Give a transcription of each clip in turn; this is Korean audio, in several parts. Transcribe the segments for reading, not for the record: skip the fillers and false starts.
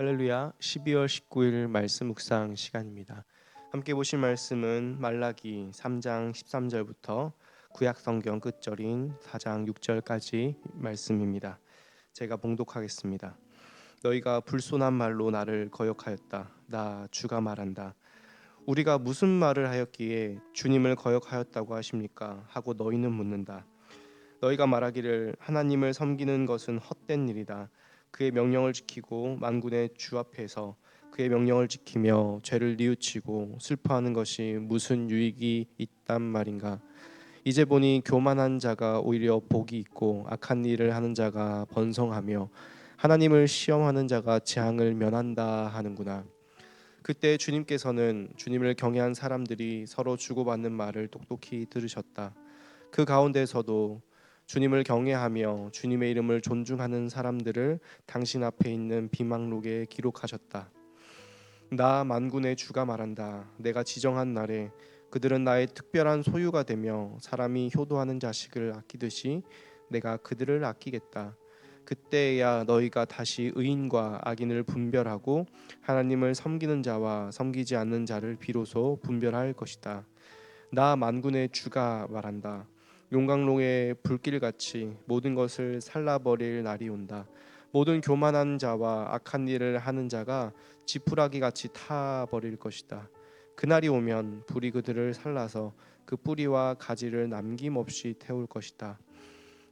할렐루야. 12월 19일 말씀 묵상 시간입니다. 함께 보실 말씀은 말라기 3장 13절부터 구약 성경 끝절인 4장 6절까지 말씀입니다. 제가 봉독하겠습니다. 너희가 불손한 말로 나를 거역하였다. 나 주가 말한다. 우리가 무슨 말을 하였기에 주님을 거역하였다고 하십니까? 하고 너희는 묻는다. 너희가 말하기를 하나님을 섬기는 것은 헛된 일이다. 그의 명령을 지키고 만군의 주 앞에서 그의 명령을 지키며 죄를 뉘우치고 슬퍼하는 것이 무슨 유익이 있단 말인가? 이제 보니 교만한 자가 오히려 복이 있고 악한 일을 하는 자가 번성하며 하나님을 시험하는 자가 재앙을 면한다 하는구나. 그때 주님께서는 주님을 경외한 사람들이 서로 주고받는 말을 똑똑히 들으셨다. 그 가운데서도 주님을 경외하며 주님의 이름을 존중하는 사람들을 당신 앞에 있는 비망록에 기록하셨다. 나 만군의 주가 말한다. 내가 지정한 날에 그들은 나의 특별한 소유가 되며 사람이 효도하는 자식을 아끼듯이 내가 그들을 아끼겠다. 그때야 너희가 다시 의인과 악인을 분별하고 하나님을 섬기는 자와 섬기지 않는 자를 비로소 분별할 것이다. 나 만군의 주가 말한다. 용광로의 불길같이 모든 것을 살라버릴 날이 온다. 모든 교만한 자와 악한 일을 하는 자가 지푸라기같이 타버릴 것이다. 그날이 오면 불이 그들을 살라서 그 뿌리와 가지를 남김없이 태울 것이다.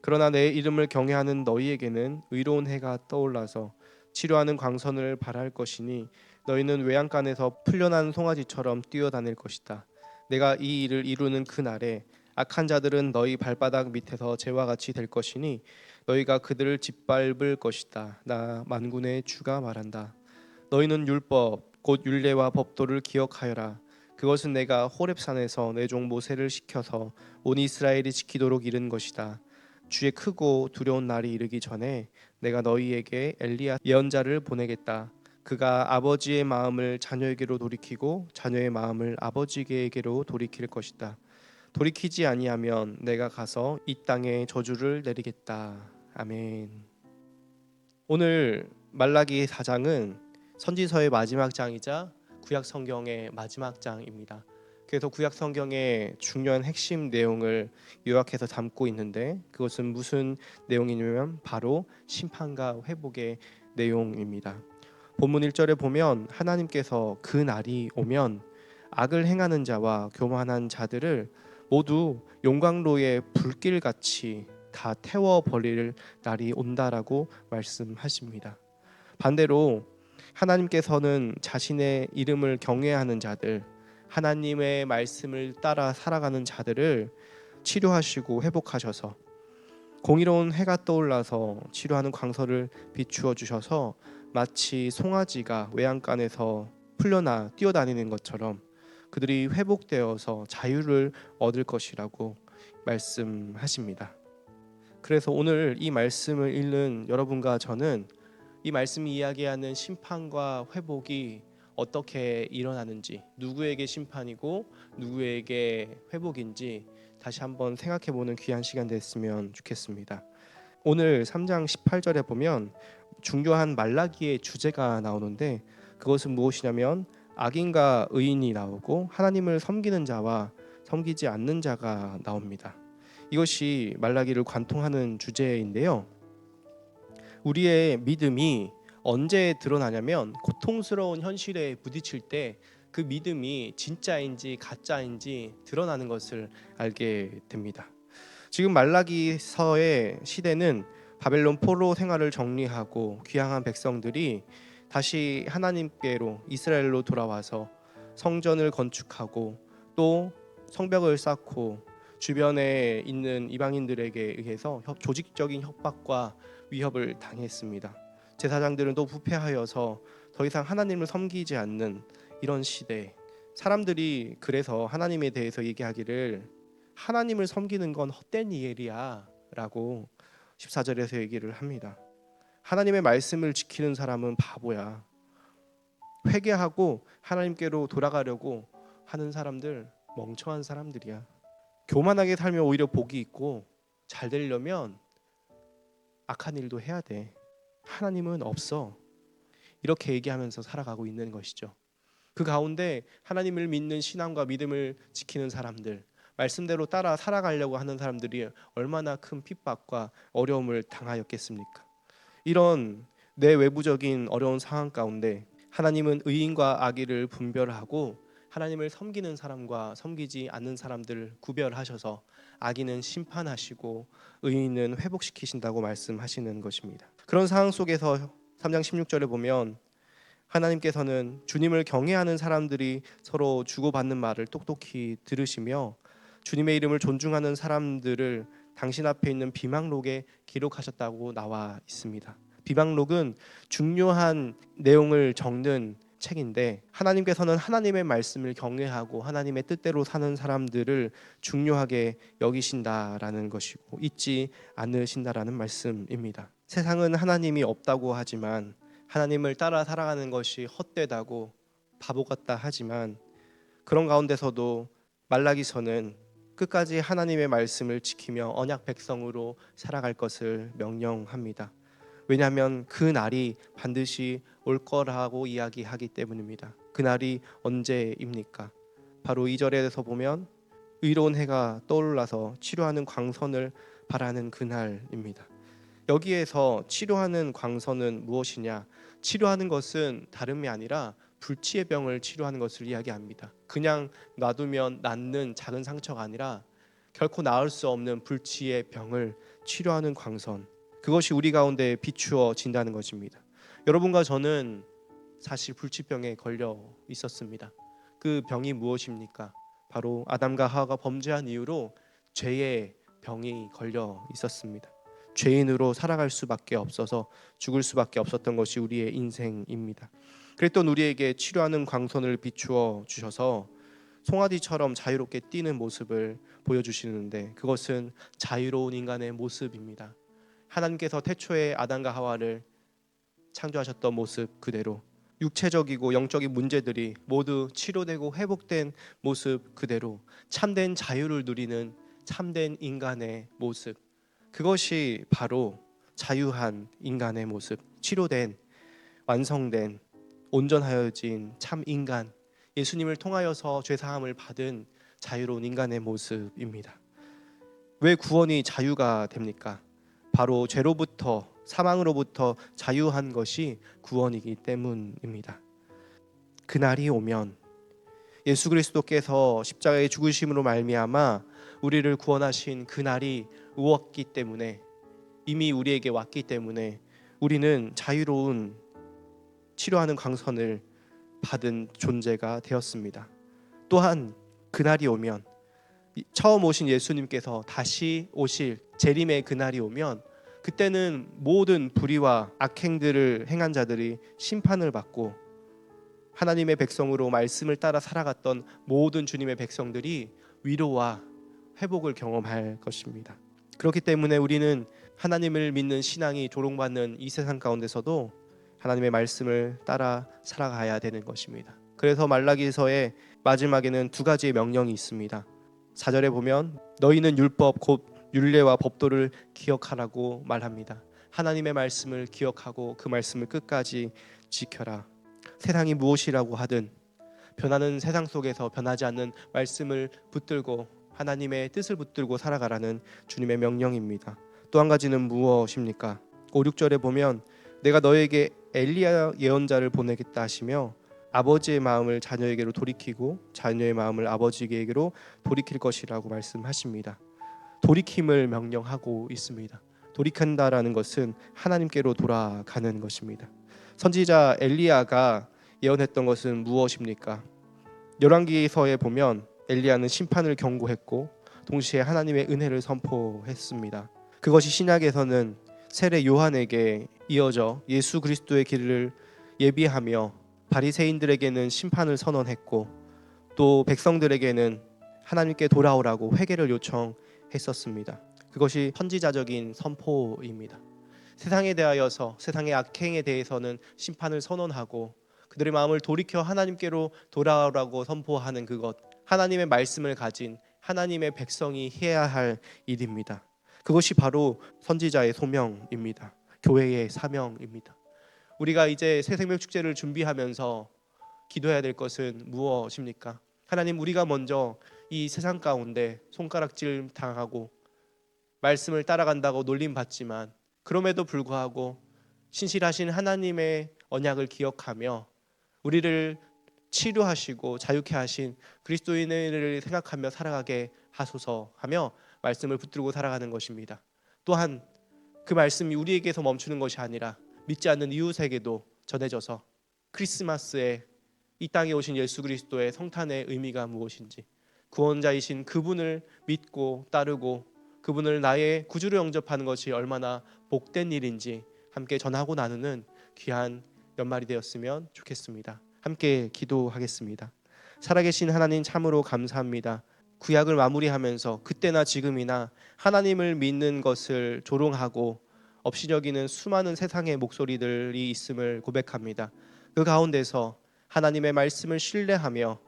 그러나 내 이름을 경외하는 너희에게는 의로운 해가 떠올라서 치료하는 광선을 발할 것이니 너희는 외양간에서 풀려난 송아지처럼 뛰어다닐 것이다. 내가 이 일을 이루는 그 날에 악한 자들은 너희 발바닥 밑에서 재와 같이 될 것이니 너희가 그들을 짓밟을 것이다. 나 만군의 주가 말한다. 너희는 율법 곧 율례와 법도를 기억하여라. 그것은 내가 호렙산에서 내 종 모세를 시켜서 온 이스라엘이 지키도록 이른 것이다. 주의 크고 두려운 날이 이르기 전에 내가 너희에게 엘리야 예언자를 보내겠다. 그가 아버지의 마음을 자녀에게로 돌이키고 자녀의 마음을 아버지에게로 돌이킬 것이다. 돌이키지 아니하면 내가 가서 이 땅에 저주를 내리겠다. 아멘. 오늘 말라기 4장은 선지서의 마지막 장이자 구약 성경의 마지막 장입니다. 그래서 구약 성경의 중요한 핵심 내용을 요약해서 담고 있는데 그것은 무슨 내용이냐면 바로 심판과 회복의 내용입니다. 본문 1절에 보면 하나님께서 그 날이 오면 악을 행하는 자와 교만한 자들을 모두 용광로의 불길같이 다 태워버릴 날이 온다라고 말씀하십니다. 반대로 하나님께서는 자신의 이름을 경외하는 자들, 하나님의 말씀을 따라 살아가는 자들을 치료하시고 회복하셔서 공의로운 해가 떠올라서 치료하는 광선을 비추어 주셔서 마치 송아지가 외양간에서 풀려나 뛰어다니는 것처럼 그들이 회복되어서 자유를 얻을 것이라고 말씀하십니다. 그래서 오늘 이 말씀을 읽는 여러분과 저는 이 말씀이 이야기하는 심판과 회복이 어떻게 일어나는지, 누구에게 심판이고 누구에게 회복인지 다시 한번 생각해보는 귀한 시간 됐으면 좋겠습니다. 오늘 3장 18절에 보면 중요한 말라기의 주제가 나오는데 그것은 무엇이냐면 악인과 의인이 나오고 하나님을 섬기는 자와 섬기지 않는 자가 나옵니다. 이것이 말라기를 관통하는 주제인데요. 우리의 믿음이 언제 드러나냐면 고통스러운 현실에 부딪힐 때 그 믿음이 진짜인지 가짜인지 드러나는 것을 알게 됩니다. 지금 말라기서의 시대는 바벨론 포로 생활을 정리하고 귀향한 백성들이 다시 하나님께로 이스라엘로 돌아와서 성전을 건축하고 또 성벽을 쌓고 주변에 있는 이방인들에게 의해서 조직적인 협박과 위협을 당했습니다. 제사장들은 또 부패하여서 더 이상 하나님을 섬기지 않는 이런 시대, 사람들이 그래서 하나님에 대해서 얘기하기를 하나님을 섬기는 건 헛된 일이야 라고 14절에서 얘기를 합니다. 하나님의 말씀을 지키는 사람은 바보야. 회개하고 하나님께로 돌아가려고 하는 사람들 멍청한 사람들이야. 교만하게 살면 오히려 복이 있고 잘 되려면 악한 일도 해야 돼. 하나님은 없어. 이렇게 얘기하면서 살아가고 있는 것이죠. 그 가운데 하나님을 믿는 신앙과 믿음을 지키는 사람들, 말씀대로 따라 살아가려고 하는 사람들이 얼마나 큰 핍박과 어려움을 당하였겠습니까? 이런 내 외부적인 어려운 상황 가운데 하나님은 의인과 악의를 분별하고 하나님을 섬기는 사람과 섬기지 않는 사람들을 구별하셔서 악인은 심판하시고 의인은 회복시키신다고 말씀하시는 것입니다. 그런 상황 속에서 3장 16절에 보면 하나님께서는 주님을 경외하는 사람들이 서로 주고받는 말을 똑똑히 들으시며 주님의 이름을 존중하는 사람들을 당신 앞에 있는 비망록에 기록하셨다고 나와 있습니다. 비망록은 중요한 내용을 적는 책인데 하나님께서는 하나님의 말씀을 경외하고 하나님의 뜻대로 사는 사람들을 중요하게 여기신다라는 것이고 잊지 않으신다라는 말씀입니다. 세상은 하나님이 없다고 하지만 하나님을 따라 살아가는 것이 헛되다고 바보 같다 하지만 그런 가운데서도 말라기서는 끝까지 하나님의 말씀을 지키며 언약 백성으로 살아갈 것을 명령합니다. 왜냐하면 그 날이 반드시 올 거라고 이야기하기 때문입니다. 그 날이 언제입니까? 바로 2절에서 보면 의로운 해가 떠올라서 치료하는 광선을 바라는 그날입니다. 여기에서 치료하는 광선은 무엇이냐? 치료하는 것은 다름이 아니라 불치의 병을 치료하는 것을 이야기합니다. 그냥 놔두면 낫는 작은 상처가 아니라 결코 나을 수 없는 불치의 병을 치료하는 광선, 그것이 우리 가운데 비추어진다는 것입니다. 여러분과 저는 사실 불치병에 걸려 있었습니다. 그 병이 무엇입니까? 바로 아담과 하와가 범죄한 이유로 죄의 병이 걸려 있었습니다. 죄인으로 살아갈 수밖에 없어서 죽을 수밖에 없었던 것이 우리의 인생입니다. 그랬던 우리에게 치료하는 광선을 비추어 주셔서 송아지처럼 자유롭게 뛰는 모습을 보여주시는데 그것은 자유로운 인간의 모습입니다. 하나님께서 태초에 아담과 하와를 창조하셨던 모습 그대로 육체적이고 영적인 문제들이 모두 치료되고 회복된 모습 그대로 참된 자유를 누리는 참된 인간의 모습, 그것이 바로 자유한 인간의 모습, 치료된 완성된 온전하여진 참 인간, 예수님을 통하여서 죄사함을 받은 자유로운 인간의 모습입니다. 왜 구원이 자유가 됩니까? 바로 죄로부터 사망으로부터 자유한 것이 구원이기 때문입니다. 그날이 오면 예수 그리스도께서 십자가의 죽으심으로 말미암아 우리를 구원하신 그날이 오었기 때문에, 이미 우리에게 왔기 때문에 우리는 자유로운 치료하는 광선을 받은 존재가 되었습니다. 또한 그날이 오면, 처음 오신 예수님께서 다시 오실 재림의 그날이 오면 그때는 모든 불의와 악행들을 행한 자들이 심판을 받고 하나님의 백성으로 말씀을 따라 살아갔던 모든 주님의 백성들이 위로와 회복을 경험할 것입니다. 그렇기 때문에 우리는 하나님을 믿는 신앙이 조롱받는 이 세상 가운데서도 하나님의 말씀을 따라 살아가야 되는 것입니다. 그래서 말라기서의 마지막에는 두 가지의 명령이 있습니다. 4절에 보면 너희는 율법 곧 율례와 법도를 기억하라고 말합니다. 하나님의 말씀을 기억하고 그 말씀을 끝까지 지켜라. 세상이 무엇이라고 하든 변하는 세상 속에서 변하지 않는 말씀을 붙들고 하나님의 뜻을 붙들고 살아가라는 주님의 명령입니다. 또 한 가지는 무엇입니까? 5, 6절에 보면 내가 너에게 엘리야 예언자를 보내겠다 하시며 아버지의 마음을 자녀에게로 돌이키고 자녀의 마음을 아버지에게로 돌이킬 것이라고 말씀하십니다. 돌이킴을 명령하고 있습니다. 돌이킨다라는 것은 하나님께로 돌아가는 것입니다. 선지자 엘리야가 예언했던 것은 무엇입니까? 열왕기서에 보면 엘리야는 심판을 경고했고 동시에 하나님의 은혜를 선포했습니다. 그것이 신약에서는 세례 요한에게 이어져 예수 그리스도의 길을 예비하며 바리새인들에게는 심판을 선언했고 또 백성들에게는 하나님께 돌아오라고 회개를 요청했었습니다. 그것이 선지자적인 선포입니다. 세상에 대하여서 세상의 악행에 대해서는 심판을 선언하고 그들의 마음을 돌이켜 하나님께로 돌아오라고 선포하는 그것, 하나님의 말씀을 가진 하나님의 백성이 해야 할 일입니다. 그것이 바로 선지자의 소명입니다. 교회의 사명입니다. 우리가 이제 새 생명 축제를 준비하면서 기도해야 될 것은 무엇입니까? 하나님, 우리가 먼저 이 세상 가운데 손가락질 당하고 말씀을 따라간다고 놀림 받지만 그럼에도 불구하고 신실하신 하나님의 언약을 기억하며 우리를 치료하시고 자유케 하신 그리스도인을 생각하며 살아가게 하소서 하며 말씀을 붙들고 살아가는 것입니다. 또한 그 말씀이 우리에게서 멈추는 것이 아니라 믿지 않는 이웃에게도 전해져서 크리스마스에 이 땅에 오신 예수 그리스도의 성탄의 의미가 무엇인지, 구원자이신 그분을 믿고 따르고 그분을 나의 구주로 영접하는 것이 얼마나 복된 일인지 함께 전하고 나누는 귀한 연말이 되었으면 좋겠습니다. 함께 기도하겠습니다. 살아계신 하나님, 참으로 감사합니다. 구약을 마무리하면서 그때나 지금이나 하나님을 믿는 것을 조롱하고 없이 여기는 수많은 세상의 목소리들이 있음을 고백합니다. 그 가운데서 하나님의 말씀을 신뢰하며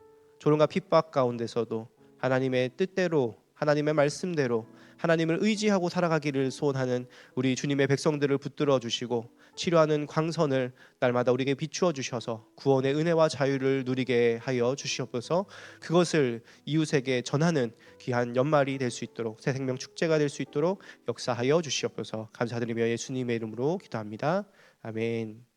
조롱과 핍박 가운데서도 하나님의 뜻대로, 하나님의 말씀대로 하나님을 의지하고 살아가기를 소원하는 우리 주님의 백성들을 붙들어 주시고 치료하는 광선을 날마다 우리에게 비추어 주셔서 구원의 은혜와 자유를 누리게 하여 주시옵소서. 그것을 이웃에게 전하는 귀한 연말이 될 수 있도록, 새 생명 축제가 될 수 있도록 역사하여 주시옵소서. 감사드리며 예수님의 이름으로 기도합니다. 아멘.